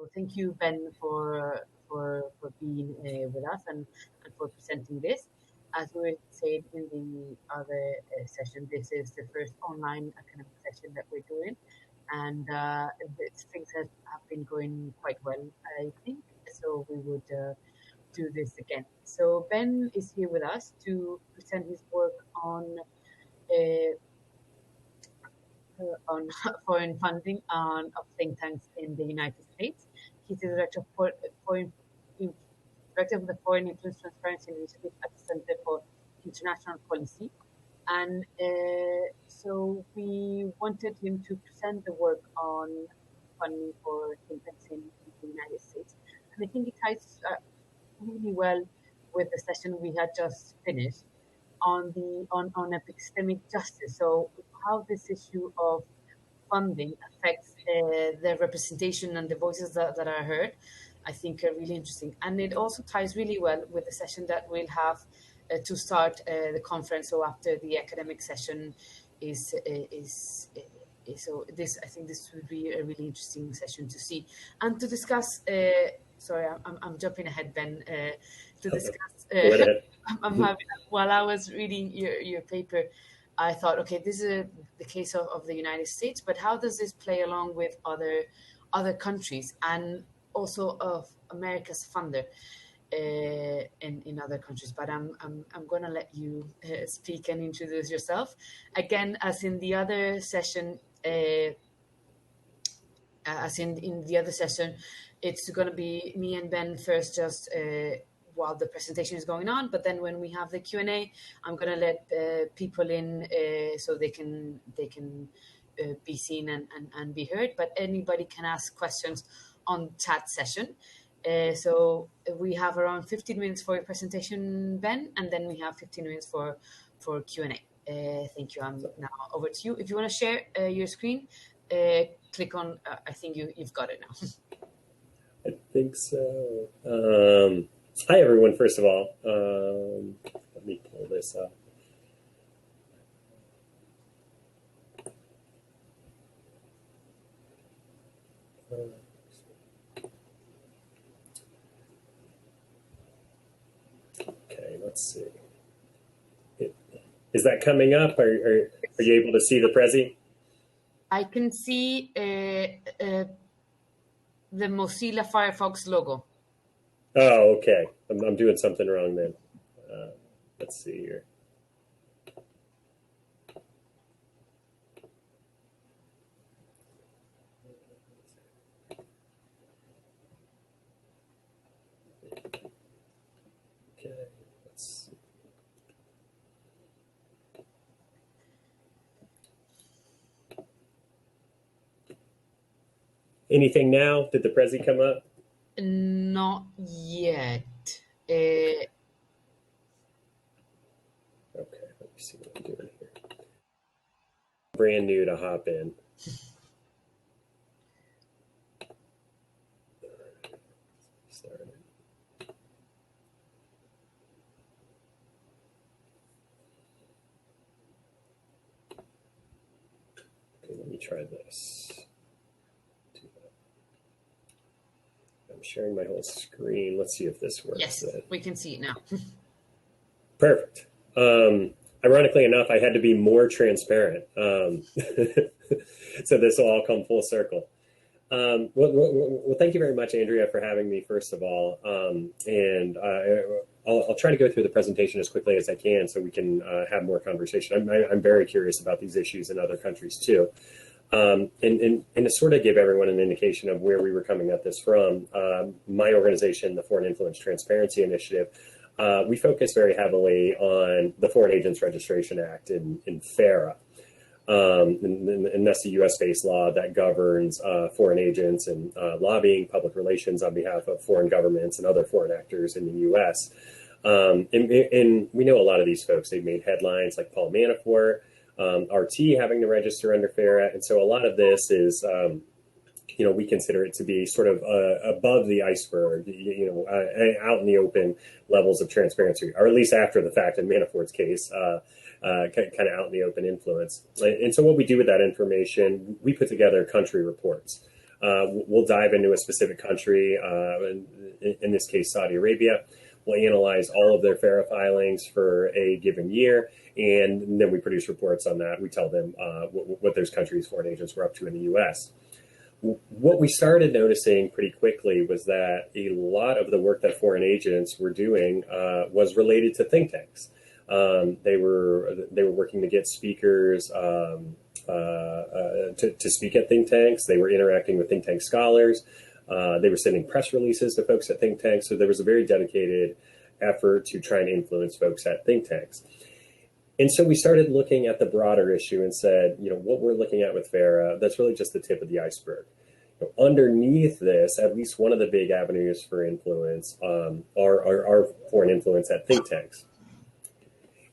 So thank you, Ben, for being with us and for presenting this. As we said in the other session, this is the first online academic session that we're doing, and things have been going quite well, I think. So we would do this again. So Ben is here with us to present his work uh, on foreign funding of think tanks in the United States. He's the director of the Foreign Influence Transparency Initiative at the Center for International Policy. And so we wanted him to present the work on funding for think tanks in the United States. And I think it ties really well with the session we had just finished on epistemic justice. So how this issue of funding affects the representation and the voices that are heard, I think are really interesting. And it also ties really well with the session that we'll have to start the conference. So after the academic session is so this, I think this would be a really interesting session to see and to discuss. Sorry, I'm jumping ahead, Ben. To discuss. While I was reading your paper, I thought, okay, this is the case of the United States, but how does this play along with other countries and also of America's funder in other countries? But I'm going to let you speak and introduce yourself again, as in the other session. As in the other session, it's going to be me and Ben first, just while the presentation is going on. But then when we have the Q&A, I'm going to let people in so they can be seen and be heard. But anybody can ask questions on chat session. So we have around 15 minutes for your presentation, Ben, and then we have 15 minutes for Q&A. Thank you. Now over to you. If you want to share your screen, click on, I think you've got it now. I think so. Hi, everyone, first of all. Let me pull this up. Okay, let's see. Is that coming up? Are you able to see the Prezi? I can see the Mozilla Firefox logo. Oh, okay. I'm doing something wrong then. Let's see here. Okay, let's see. Anything now? Did the Prezi come up? Not yet. Okay, let me see what I'm doing here. Brand new to hop in. Start it. Okay, let me try this. I'm sharing my whole screen. Let's see if this works. Yes, we can see it now. Perfect. Ironically enough, I had to be more transparent. So this will all come full circle. Well, thank you very much, Andrea, for having me, first of all. And I'll try to go through the presentation as quickly as I can so we can have more conversation. I'm very curious about these issues in other countries, too. And to sort of give everyone an indication of where we were coming at this from, my organization, the Foreign Influence Transparency Initiative, we focus very heavily on the Foreign Agents Registration Act in FARA. And that's the US-based law that governs foreign agents and lobbying, public relations on behalf of foreign governments and other foreign actors in the US. And we know a lot of these folks. They've made headlines like Paul Manafort, RT having to register under FARA. And so a lot of this is, we consider it to be sort of above the iceberg, out in the open levels of transparency, or at least after the fact in Manafort's case, kind of out in the open influence. And so what we do with that information, we put together country reports. We'll dive into a specific country, in this case, Saudi Arabia. We'll analyze all of their FARA filings for a given year, and then we produce reports on that. We tell them what those countries' foreign agents were up to in the U.S. What we started noticing pretty quickly was that a lot of the work that foreign agents were doing was related to think tanks. They were working to get speakers to speak at think tanks. They were interacting with think tank scholars. They were sending press releases to folks at think tanks. So there was a very dedicated effort to try and influence folks at think tanks. And so we started looking at the broader issue and said, what we're looking at with FARA, that's really just the tip of the iceberg. Underneath this, at least one of the big avenues for influence are foreign influence at think tanks.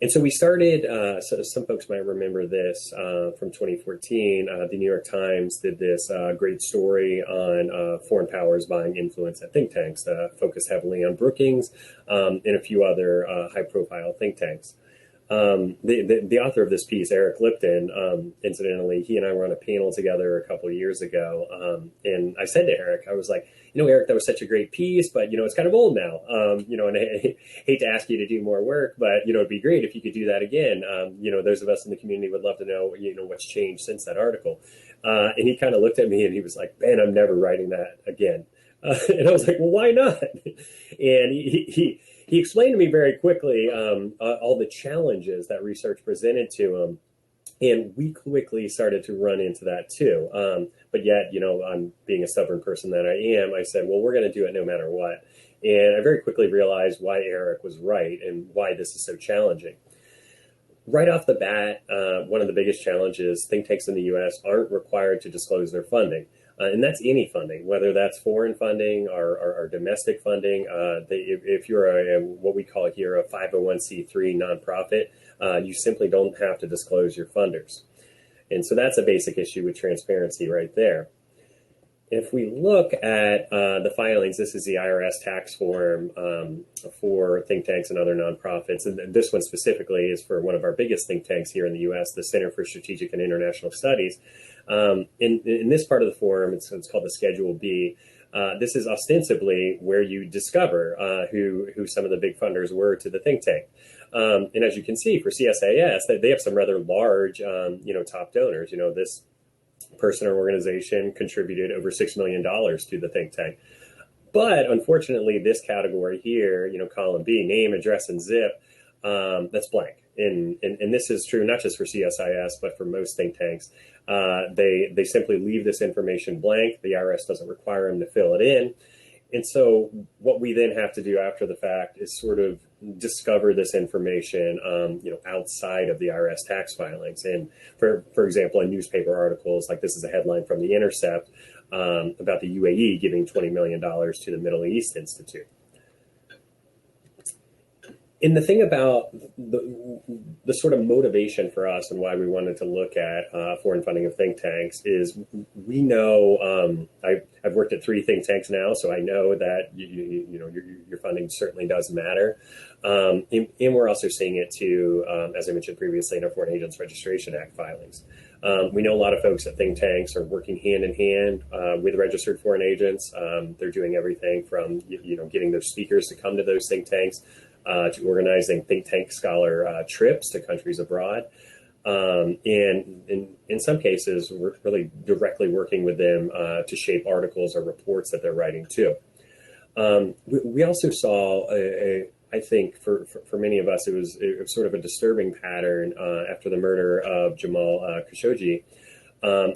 And so we started, so some folks might remember this from 2014. The New York Times did this great story on foreign powers buying influence at think tanks, focused heavily on Brookings and a few other high-profile think tanks. The author of this piece, Eric Lipton, incidentally, he and I were on a panel together a couple of years ago. And I said to Eric, I was like, Eric, that was such a great piece, but, it's kind of old now. And I hate to ask you to do more work, but, it'd be great if you could do that again. Those of us in the community would love to know, what's changed since that article. And he kind of looked at me and he was like, Ben, I'm never writing that again. And I was like, well, why not? And he explained to me very quickly all the challenges that research presented to him. And we quickly started to run into that too. But yet, I'm being a stubborn person that I am, I said, well, we're going to do it no matter what. And I very quickly realized why Eric was right and why this is so challenging. Right off the bat, one of the biggest challenges, think tanks in the U.S. aren't required to disclose their funding. And that's any funding, whether that's foreign funding or domestic funding. If you're what we call here a 501c3 nonprofit, you simply don't have to disclose your funders. And so that's a basic issue with transparency right there. If we look at the filings, this is the IRS tax form for think tanks and other nonprofits. And this one specifically is for one of our biggest think tanks here in the U.S., the Center for Strategic and International Studies. In this part of the form, it's called the Schedule B. This is ostensibly where you discover who some of the big funders were to the think tank. And as you can see, for CSIS, they have some rather large, top donors. This person or organization contributed over $6 million to the think tank. But unfortunately, this category here, column B, name, address, and zip, that's blank. And this is true not just for CSIS, but for most think tanks. They simply leave this information blank. The IRS doesn't require them to fill it in. And so what we then have to do after the fact is sort of discover this information, outside of the IRS tax filings. And for example, in newspaper articles, like this is a headline from The Intercept about the UAE giving $20 million to the Middle East Institute. And the thing about the sort of motivation for us and why we wanted to look at foreign funding of think tanks is we know I've worked at 3 think tanks now, so I know that your funding certainly does matter. And we're also seeing it too, as I mentioned previously, in our Foreign Agents Registration Act filings. We know a lot of folks at think tanks are working hand in hand with registered foreign agents. They're doing everything from getting their speakers to come to those think tanks, to organizing think tank scholar trips to countries abroad. And in some cases, we're really directly working with them to shape articles or reports that they're writing too. We also saw, I think for many of us, it was sort of a disturbing pattern after the murder of Jamal Khashoggi,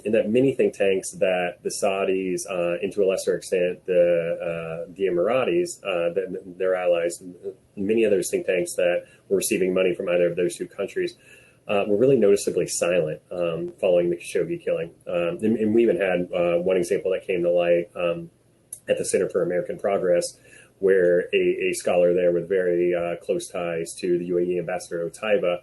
in that many think tanks that the Saudis, and to a lesser extent the Emiratis, their allies, many of those think tanks that were receiving money from either of those 2 countries, were really noticeably silent following the Khashoggi killing. And we even had one example that came to light at the Center for American Progress, where a scholar there with very close ties to the UAE ambassador Otaiba,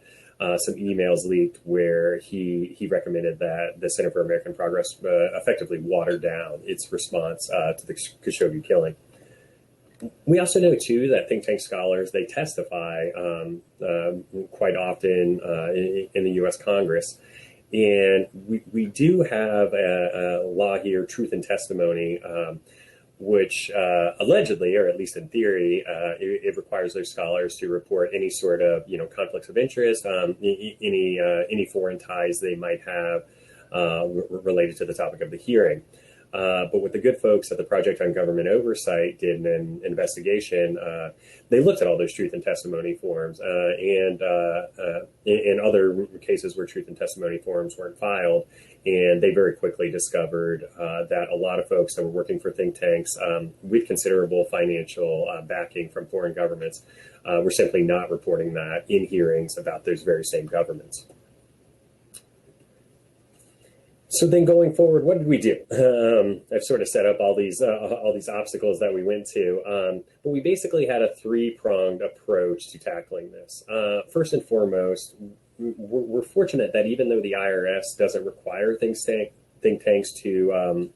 some emails leaked where he recommended that the Center for American Progress effectively water down its response to the Khashoggi killing. We also know, too, that think tank scholars, they testify quite often in the U.S. Congress. And we do have a law here, truth and testimony, which allegedly, or at least in theory, it requires those scholars to report any sort of conflicts of interest, any foreign ties they might have related to the topic of the hearing. But what the good folks at the Project on Government Oversight did an investigation. They looked at all those truth and testimony forms and in other cases where truth and testimony forms weren't filed. And they very quickly discovered that a lot of folks that were working for think tanks with considerable financial backing from foreign governments were simply not reporting that in hearings about those very same governments. So then going forward, what did we do? I've sort of set up all these obstacles that we went to, but we basically had a three-pronged approach to tackling this. First and foremost, we're fortunate that even though the IRS doesn't require think tanks to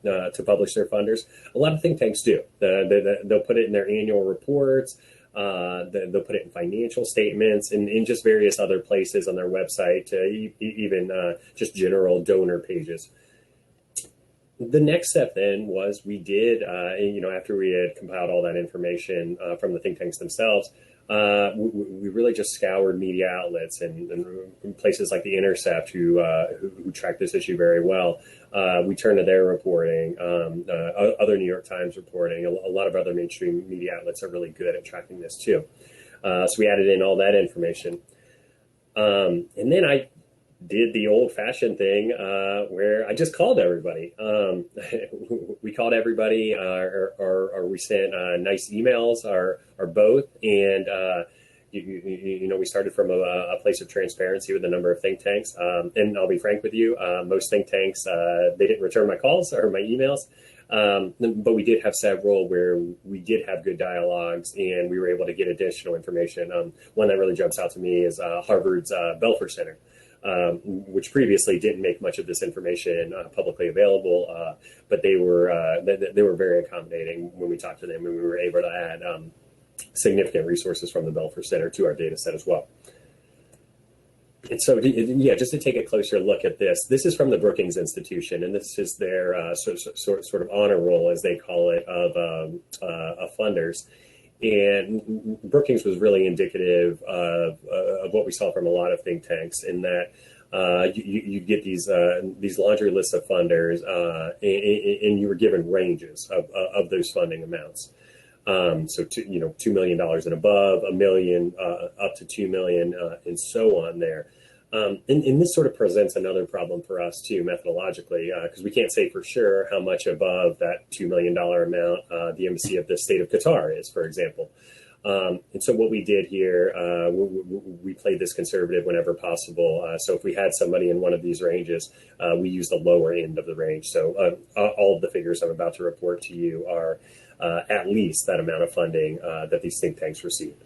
publish their funders, a lot of think tanks do. They'll put it in their annual reports. They'll put it in financial statements and in just various other places on their website, even just general donor pages. The next step then was we did, after we had compiled all that information from the think tanks themselves, we really just scoured media outlets and places like The Intercept who track this issue very well. We turned to their reporting, other New York Times reporting, a lot of other mainstream media outlets are really good at tracking this too. So we added in all that information. And then I did the old-fashioned thing where I just called everybody. We called everybody, or we sent nice emails, or both. And we started from a place of transparency with a number of think tanks. And I'll be frank with you, most think tanks they didn't return my calls or my emails. But we did have several where we did have good dialogues, and we were able to get additional information. One that really jumps out to me is Harvard's Belfer Center. Which previously didn't make much of this information publicly available, but they were very accommodating when we talked to them, and we were able to add significant resources from the Belfer Center to our data set as well. And so, just to take a closer look at this is from the Brookings Institution, and this is their sort of honor roll, as they call it, of funders. And Brookings was really indicative of what we saw from a lot of think tanks, in that you get these laundry lists of funders, and you were given ranges of those funding amounts. So $2 million and above, $1 million up to $2 million, and so on there. And this sort of presents another problem for us too, methodologically, because we can't say for sure how much above that $2 million amount the embassy of the state of Qatar is, for example. And so what we did here, we played this conservative whenever possible. So if we had somebody in one of these ranges, we used the lower end of the range. So all of the figures I'm about to report to you are at least that amount of funding that these think tanks received.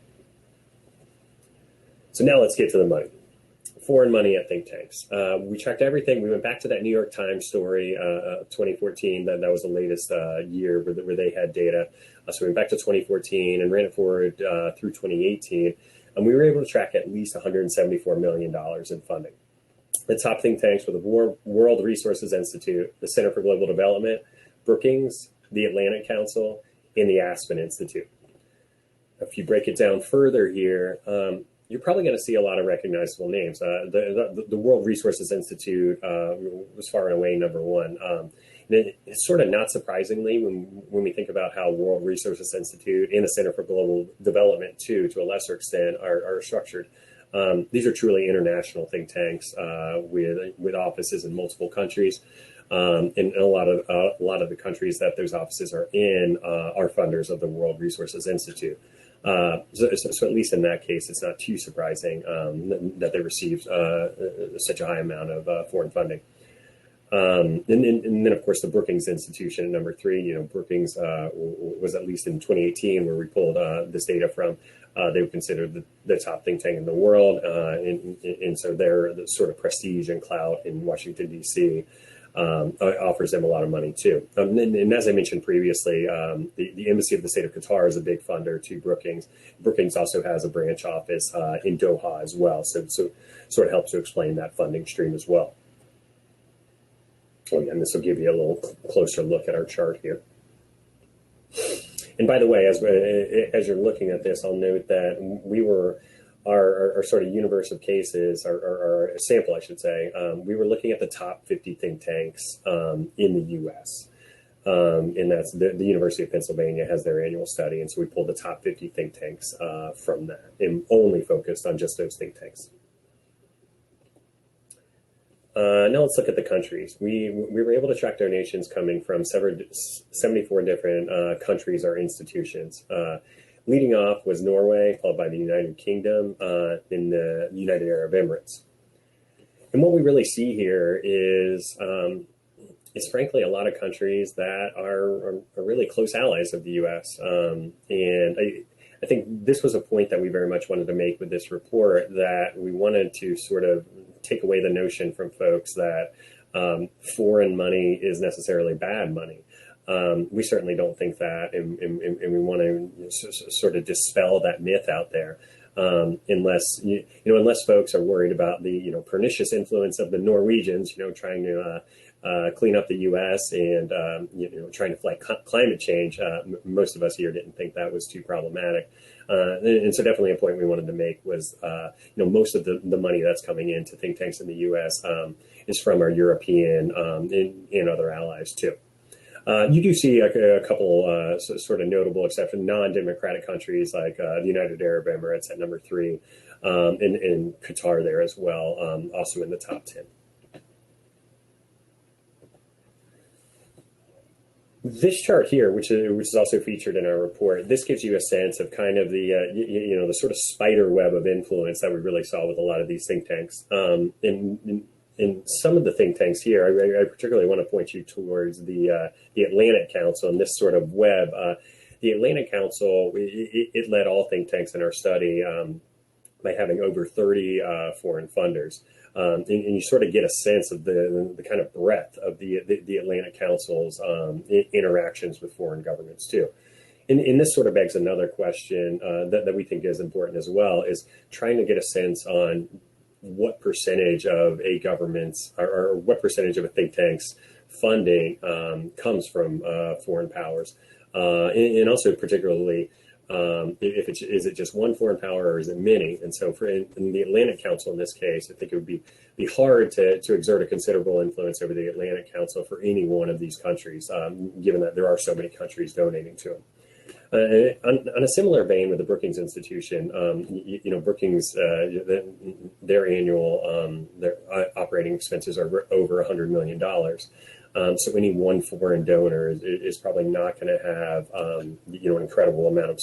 So now let's get to the money. Foreign money at think tanks. We tracked everything. We went back to that New York Times story, 2014. That was the latest year where they had data. So we went back to 2014 and ran it forward through 2018. And we were able to track at least $174 million in funding. The top think tanks were the World Resources Institute, the Center for Global Development, Brookings, the Atlantic Council, and the Aspen Institute. If you break it down further here, you're probably going to see a lot of recognizable names. The World Resources Institute was far and away number one. And it's sort of not surprisingly when we think about how World Resources Institute and the Center for Global Development, too, to a lesser extent, are structured. These are truly international think tanks with offices in multiple countries. And a lot of the countries that those offices are in are funders of the World Resources Institute. So at least in that case, it's not too surprising that they received such a high amount of foreign funding. And then, of course, the Brookings Institution at number 3. Brookings was, at least in 2018, where we pulled this data from. They were considered the top think tank in the world, and so their sort of prestige and clout in Washington, D.C. Offers them a lot of money too. And as I mentioned previously, the Embassy of the State of Qatar is a big funder to Brookings. Brookings also has a branch office in Doha as well, so sort of helps to explain that funding stream as well. Again, this will give you a little closer look at our chart here. And by the way, as you're looking at this, I'll note that our sort of universe of cases, our sample, I should say, we were looking at the top 50 think tanks in the U.S. And that's the University of Pennsylvania has their annual study. And so we pulled the top 50 think tanks from that and only focused on just those think tanks. Now let's look at the countries. We were able to track donations coming from 74 different countries or institutions. Leading off was Norway, followed by the United Kingdom, and the United Arab Emirates. And what we really see here is frankly a lot of countries that are really close allies of the U.S. And I think this was a point that we very much wanted to make with this report, that we wanted to sort of take away the notion from folks that foreign money is necessarily bad money. We certainly don't think that, and we want to sort of dispel that myth out there. Unless folks are worried about the pernicious influence of the Norwegians, trying to clean up the U.S. and trying to fight climate change, most of us here didn't think that was too problematic. And so definitely a point we wanted to make was, most of the money that's coming into think tanks in the U.S. Is from our European and other allies too. You do see a couple sort of notable exceptions, non-democratic countries like the United Arab Emirates at number 3, and Qatar there as well, also in the top 10. This chart here, which is also featured in our report, this gives you a sense of kind of the the sort of spider web of influence that we really saw with a lot of these think tanks. In some of the think tanks here, I particularly want to point you towards the Atlantic Council and this sort of web. The Atlantic Council, it led all think tanks in our study by having over 30 foreign funders. And you sort of get a sense of the kind of breadth of the Atlantic Council's interactions with foreign governments too. And this sort of begs another question that we think is important as well, is trying to get a sense on what percentage of a government's or what percentage of a think tank's funding comes from foreign powers, and also particularly is it just one foreign power or is it many? And so in the Atlantic Council in this case, I think it would be hard to exert a considerable influence over the Atlantic Council for any one of these countries, given that there are so many countries donating to them. On a similar vein with the Brookings Institution, Brookings, their annual their operating expenses are over $100 million. So any one foreign donor is probably not going to have an incredible amount of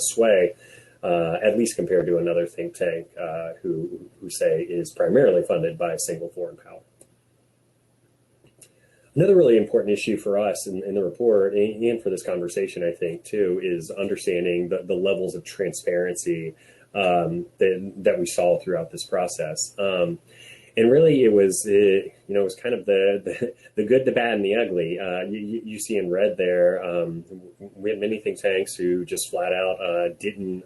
sway, at least compared to another think tank who say is primarily funded by a single foreign power. Another really important issue for us in the report and for this conversation, I think, too, is understanding the levels of transparency that we saw throughout this process. And really, it was kind of the good, the bad, and the ugly. You see in red there, we had many think tanks who just flat out didn't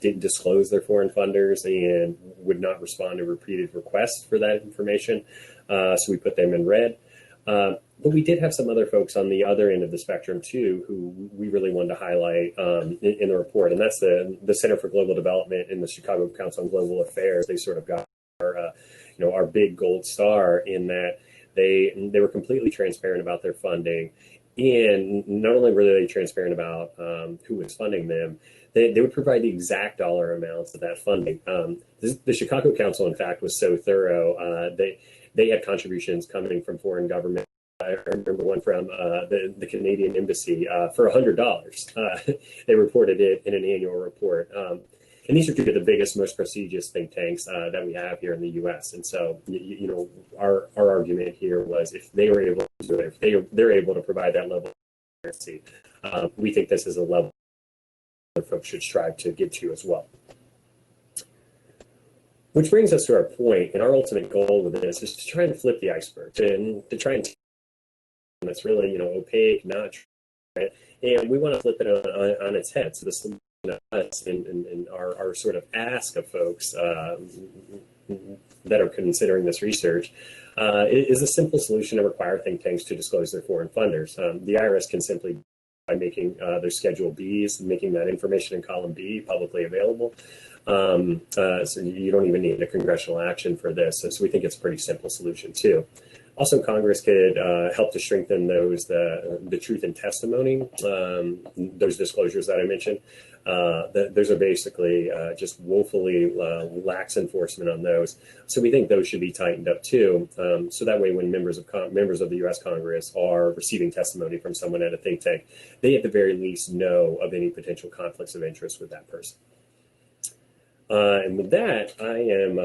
disclose their foreign funders and would not respond to repeated requests for that information. So we put them in red. But we did have some other folks on the other end of the spectrum too, who we really wanted to highlight in the report, and that's the Center for Global Development and the Chicago Council on Global Affairs. They sort of got our big gold star in that they were completely transparent about their funding, and not only were they transparent about who was funding them, they would provide the exact dollar amounts of that funding. The Chicago Council, in fact, was so thorough. They had contributions coming from foreign governments. I remember one from the Canadian Embassy for $100. They reported it in an annual report. And these are two of the biggest, most prestigious think tanks that we have here in the U.S. And so, our argument here was if they were able to do it, if they're able to provide that level of transparency, we think this is a level that folks should strive to get to as well. Which brings us to our point, and our ultimate goal with this is to try and flip the iceberg, to try and that's really opaque, not transparent, and we want to flip it on its head. So this us and our sort of ask of folks that are considering this research is a simple solution to require think tanks to disclose their foreign funders. The IRS can simply, by making their Schedule Bs, making that information in column B publicly available. So you don't even need a congressional action for this. So we think it's a pretty simple solution too. Also, Congress could help to strengthen the truth in testimony, those disclosures that I mentioned. Those are basically just woefully lax enforcement on those. So we think those should be tightened up too. So that way, when members of the U.S. Congress are receiving testimony from someone at a think tank, they at the very least know of any potential conflicts of interest with that person. And with that, I am.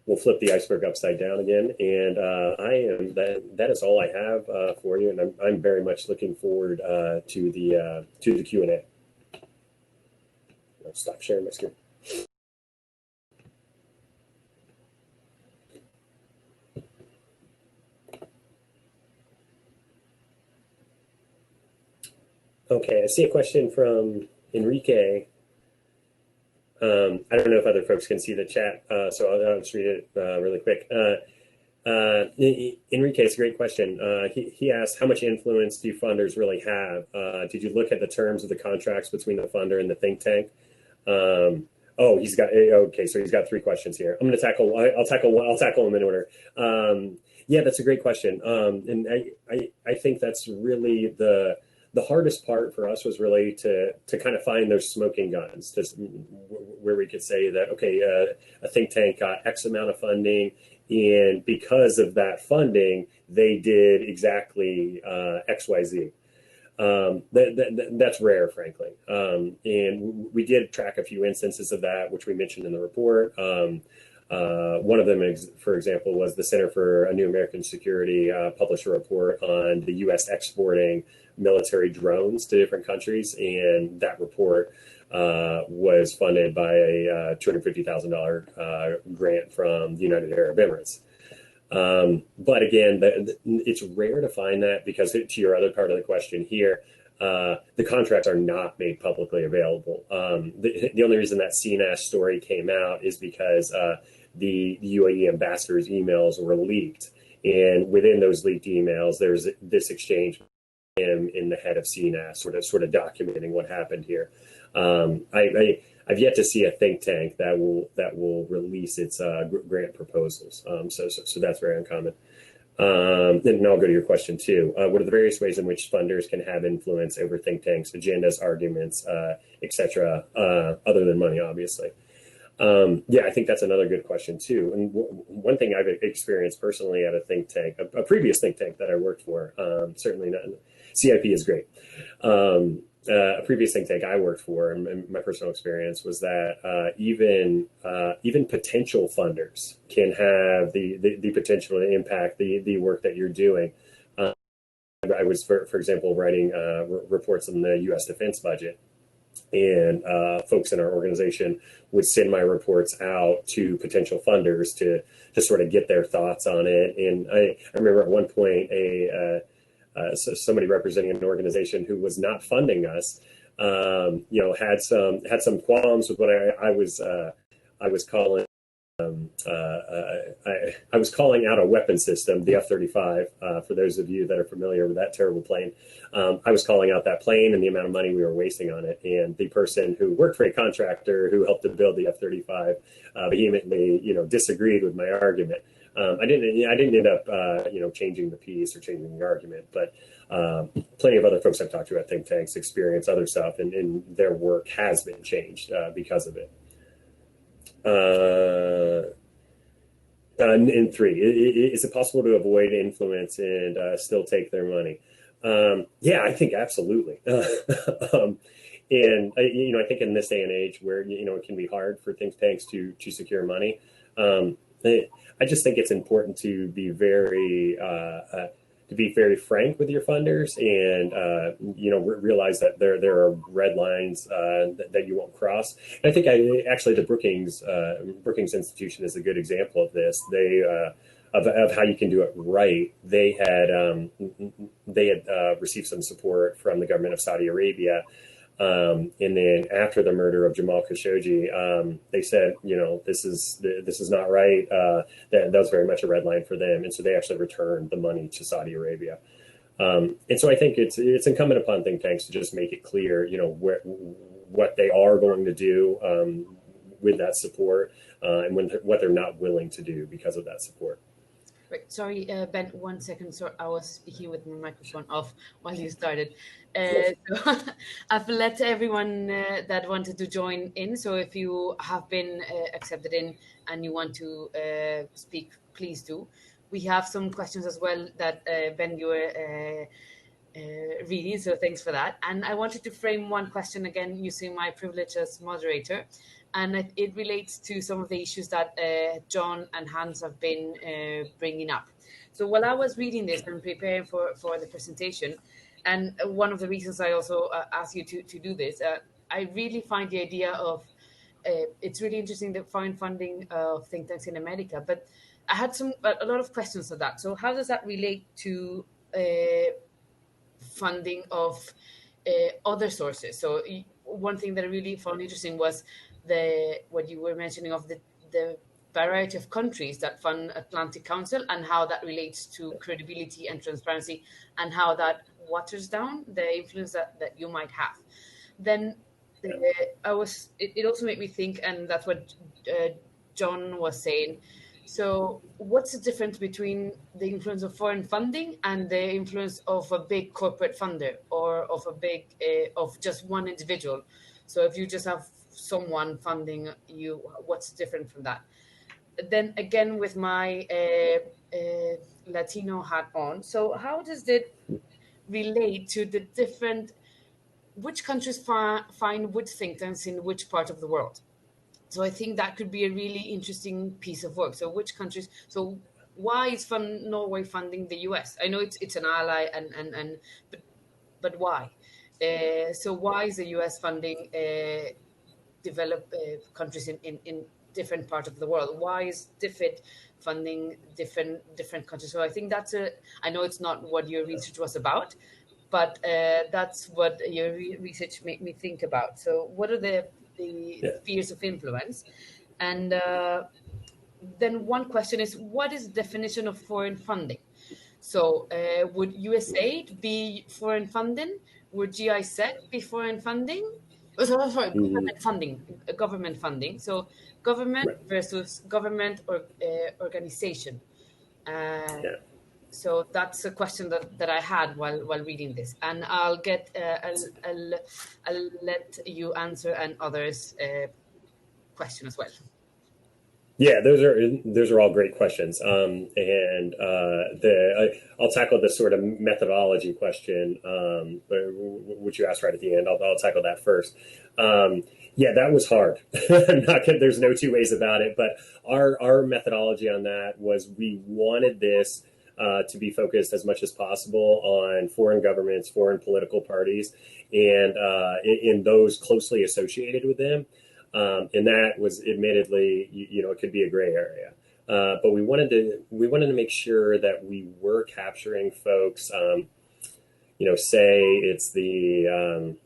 We'll flip the iceberg upside down again, and that is all I have for you, and I'm very much looking forward to the Q&A. I'll stop sharing my screen. Okay, I see a question from Enrique. I don't know if other folks can see the chat, so I'll just read it really quick. Enrique, it's a great question. He asked, how much influence do funders really have? Did you look at the terms of the contracts between the funder and the think tank? He's got, okay, so he's got three questions here. I'm going to tackle, I'll tackle them in order. Yeah, that's a great question. And I think that's really the hardest part for us was really to kind of find those smoking guns, where we could say that, okay, a think tank got X amount of funding, and because of that funding, they did exactly X, Y, Z. That's rare, frankly. And we did track a few instances of that, which we mentioned in the report. One of them, for example, was the Center for a New American Security published a report on the U.S. exporting military drones to different countries, and that report was funded by a $250,000 grant from the United Arab Emirates. But again, it's rare to find that because, to your other part of the question here, the contracts are not made publicly available. The only reason that CNAS story came out is because the UAE ambassador's emails were leaked. And within those leaked emails, there's this exchange in the head of CNAS, sort of documenting what happened here. I've yet to see a think tank that will release its grant proposals. So that's very uncommon. And I'll go to your question too. What are the various ways in which funders can have influence over think tanks, agendas, arguments, etc., other than money, obviously? Yeah, I think that's another good question too. And one thing I've experienced personally at a think tank, a previous think tank that I worked for, certainly not, CIP is great. A previous think tank I worked for, and my personal experience was that even potential funders can have the potential to impact the work that you're doing. I was, for example, writing reports on the U.S. defense budget, and folks in our organization would send my reports out to potential funders to sort of get their thoughts on it. And I remember at one point somebody representing an organization who was not funding us, had some qualms with what I was calling. I was calling out a weapon system, the F-35, for those of you that are familiar with that terrible plane. I was calling out that plane and the amount of money we were wasting on it. And the person who worked for a contractor who helped to build the F-35 vehemently, disagreed with my argument. I didn't end up, changing the piece or changing the argument, but plenty of other folks I've talked to at think tanks experience other stuff, and their work has been changed because of it. And three, is it possible to avoid influence and still take their money? Yeah, I think absolutely. And I think in this day and age where it can be hard for think tanks to secure money, I just think it's important to be very frank with your funders, and realize that there are red lines that you won't cross. And I think actually the Brookings Institution is a good example of this. They of how you can do it right. They had received some support from the government of Saudi Arabia And then after the murder of Jamal Khashoggi, they said, this is not right. That was very much a red line for them. And so they actually returned the money to Saudi Arabia. And so I think it's incumbent upon think tanks to just make it clear, what they are going to do with that support, and what they're not willing to do because of that support. Right. Sorry, Ben, 1 second. So I was speaking with my microphone off while you started. So I've let everyone that wanted to join in. So if you have been accepted in and you want to speak, please do. We have some questions as well that Ben, you were reading. So thanks for that. And I wanted to frame one question again using my privilege as moderator. And it relates to some of the issues that John and Hans have been bringing up. So while I was reading this and preparing for the presentation, and one of the reasons I also asked you to do this, I really find the idea of, it's really interesting to find funding of think tanks in America, but I had a lot of questions on that. So how does that relate to funding of other sources? So one thing that I really found interesting was what you were mentioning of the variety of countries that fund Atlantic Council and how that relates to credibility and transparency and how that waters down the influence that you might have. Then it also made me think, and that's what John was saying. So what's the difference between the influence of foreign funding and the influence of a big corporate funder or of of just one individual? So if you just have someone funding you, what's different from that? Then again, with my Latino hat on, so how does it relate to the which countries find which think tanks in which part of the world? So I think that could be a really interesting piece of work. So which countries? So why is Norway funding the US? I know it's an ally, but why? So why is the US funding developed countries in different parts of the world? Why is DFID funding different countries? So I think I know it's not what your research was about, but that's what your research made me think about. So what are the spheres of influence? And then one question is, what is the definition of foreign funding? So would USAID be foreign funding? Would GIZ be foreign funding? Oh, sorry, government funding. So government versus government or organization. So that's a question that I had while reading this, and I'll let you answer and others question as well. Yeah, those are all great questions, and I'll tackle the sort of methodology question, which you asked right at the end. I'll tackle that first. Yeah, that was hard. There's no two ways about it. But our methodology on that was we wanted this to be focused as much as possible on foreign governments, foreign political parties, and in those closely associated with them. And that was admittedly, it could be a gray area. But we wanted to make sure that we were capturing folks, say it's the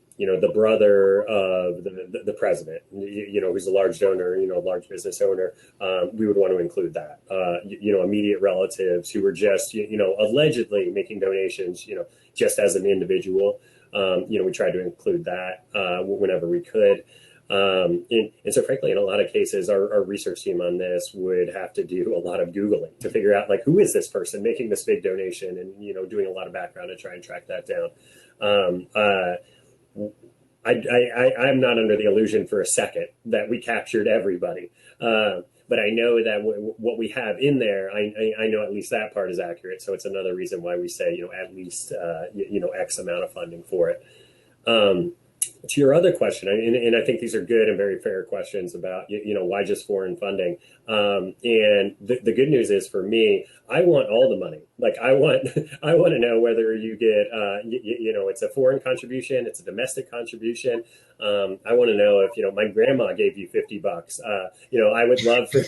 brother of the president, who's a large donor, large business owner. We would want to include that, immediate relatives who were just, allegedly making donations, just as an individual. We tried to include that whenever we could. And so frankly, in a lot of cases, our research team on this would have to do a lot of Googling to figure out who is this person making this big donation and, doing a lot of background to try and track that down. I'm not under the illusion for a second that we captured everybody. But I know that what we have in there, I know at least that part is accurate. So it's another reason why we say, at least, X amount of funding for it. To your other question, and I think these are good and very fair questions about, why just foreign funding? And the good news is for me, I want all the money. I want to know whether you get, it's a foreign contribution, it's a domestic contribution. I want to know if, my grandma gave you $50. I would love for,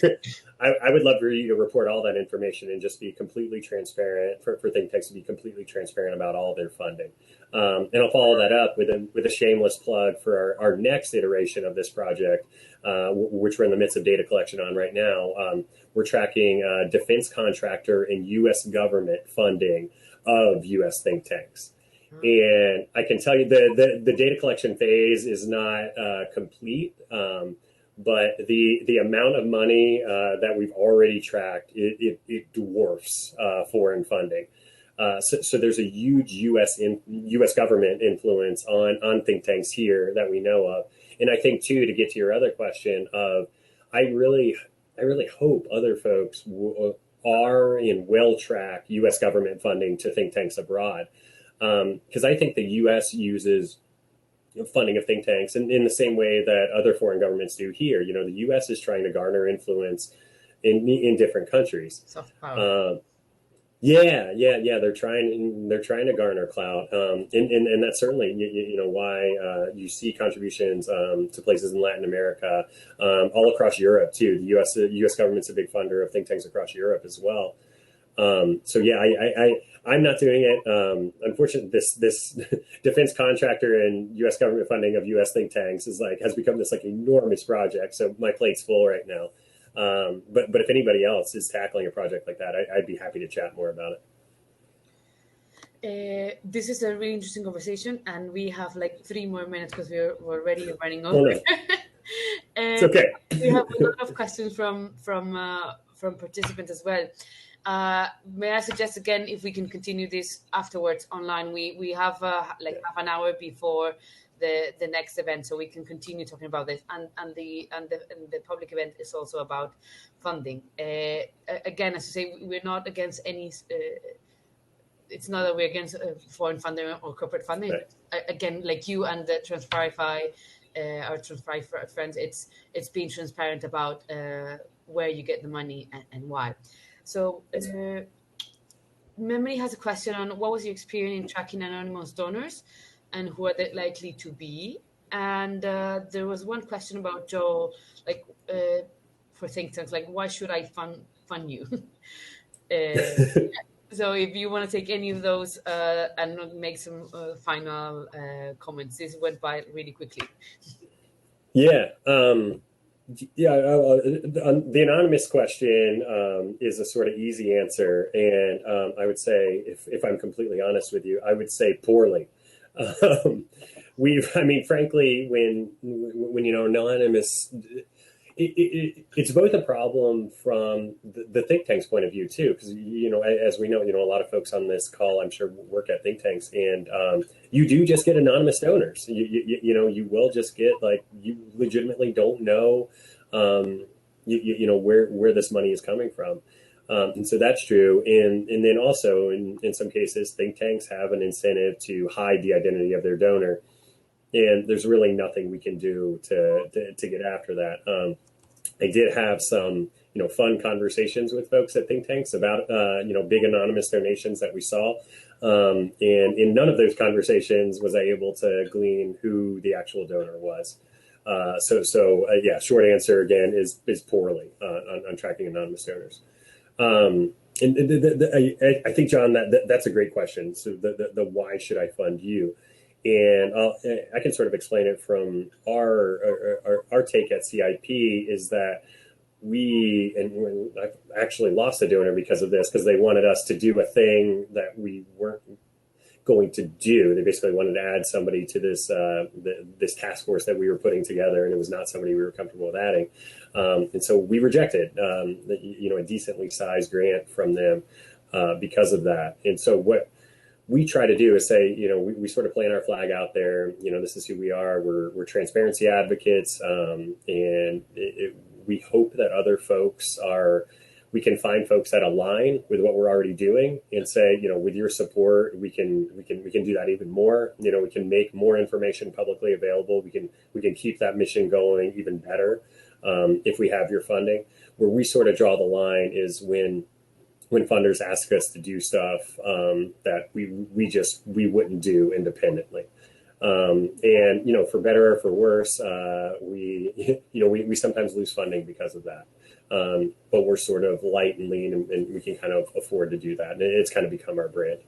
I would love for you to report all that information and just be completely transparent for think tanks to be completely transparent about all their funding. And I'll follow that up with a shameless plug for our next iteration of this project, which we're in the midst of data collection on right now. We're tracking defense contractor and U.S. government funding of U.S. think tanks. And I can tell you the data collection phase is not complete, but the amount of money that we've already tracked, it dwarfs foreign funding. So there's a huge U.S. government influence on think tanks here that we know of. And I think, too, to get to your other question of, I really hope other folks are and will track U.S. government funding to think tanks abroad. Because I think the U.S. uses funding of think tanks in the same way that other foreign governments do here. You know, the U.S. is trying to garner influence in different countries. Soft power. Yeah. They're trying to garner clout, and that's certainly you know why you see contributions to places in Latin America, all across Europe too. The U.S. government's a big funder of think tanks across Europe as well. So yeah, I'm not doing it. Unfortunately, this defense contractor and U.S. government funding of U.S. think tanks has become this enormous project. So my plate's full right now. But if anybody else is tackling a project like that, I'd be happy to chat more about it. This is a really interesting conversation, and we have 3 more minutes because we're already running over. Oh, no. It's okay. We have a lot of questions from participants as well. May I suggest again, if we can continue this afterwards online? We have half an hour before the next event, so we can continue talking about this. And the public event is also about funding. Again, as I say, we're not against any. It's not that we're against foreign funding or corporate funding. Right. Again, like you and the Transparify, our Transparify friends, it's being transparent about where you get the money and why. So, Memory has a question on what was your experience in tracking anonymous donors and who are they likely to be? And there was one question about Joe, for think tanks, why should I fund you? So if you want to take any of those and make some final comments, this went by really quickly. Yeah. The anonymous question is a sort of easy answer. And I would say, if I'm completely honest with you, I would say poorly. Frankly, when anonymous, it's both a problem from the think tank's point of view too, because as we know, a lot of folks on this call, I'm sure, work at think tanks, and you do just get anonymous donors. You will just get you legitimately don't know, where this money is coming from. And so that's true. And then also in some cases, think tanks have an incentive to hide the identity of their donor. And there's really nothing we can do to get after that. I did have some, fun conversations with folks at think tanks about, big anonymous donations that we saw. And in none of those conversations was I able to glean who the actual donor was. Short answer again is poorly on tracking anonymous donors. I think, John, that's a great question. So the why should I fund you? And I can sort of explain it from our take at CIP is that I've actually lost a donor because of this, because they wanted us to do a thing that we weren't going to do. They basically wanted to add somebody to this task force that we were putting together, and it was not somebody we were comfortable with adding. And so we rejected, a decently sized grant from them because of that. And so what we try to do is say, we sort of plant our flag out there. This is who we are. We're transparency advocates, and we hope that other folks we can find folks that align with what we're already doing and say, with your support, we can do that even more. We can make more information publicly available. We can keep that mission going even better if we have your funding. Where we sort of draw the line is when funders ask us to do stuff that we wouldn't do independently. And for better or for worse, we sometimes lose funding because of that. But we're sort of light and lean, and we can kind of afford to do that. And it's kind of become our brand.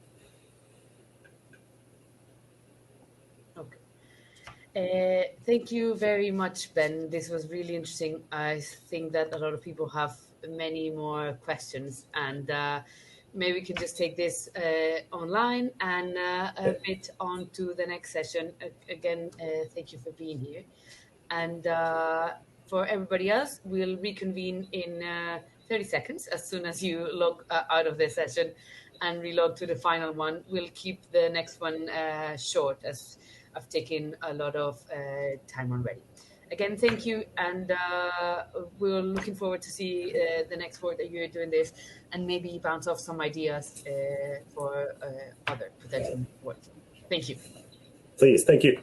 Thank you very much, Ben. This was really interesting. I think that a lot of people have many more questions, and maybe we can just take this online and a bit on to the next session. Again, thank you for being here. And for everybody else, we'll reconvene in 30 seconds as soon as you log out of this session and relog to the final one. We'll keep the next one short, as I've taken a lot of time already. Again, thank you, and we're looking forward to see the next work that you're doing this, and maybe bounce off some ideas for other potential work. Thank you. Please, thank you.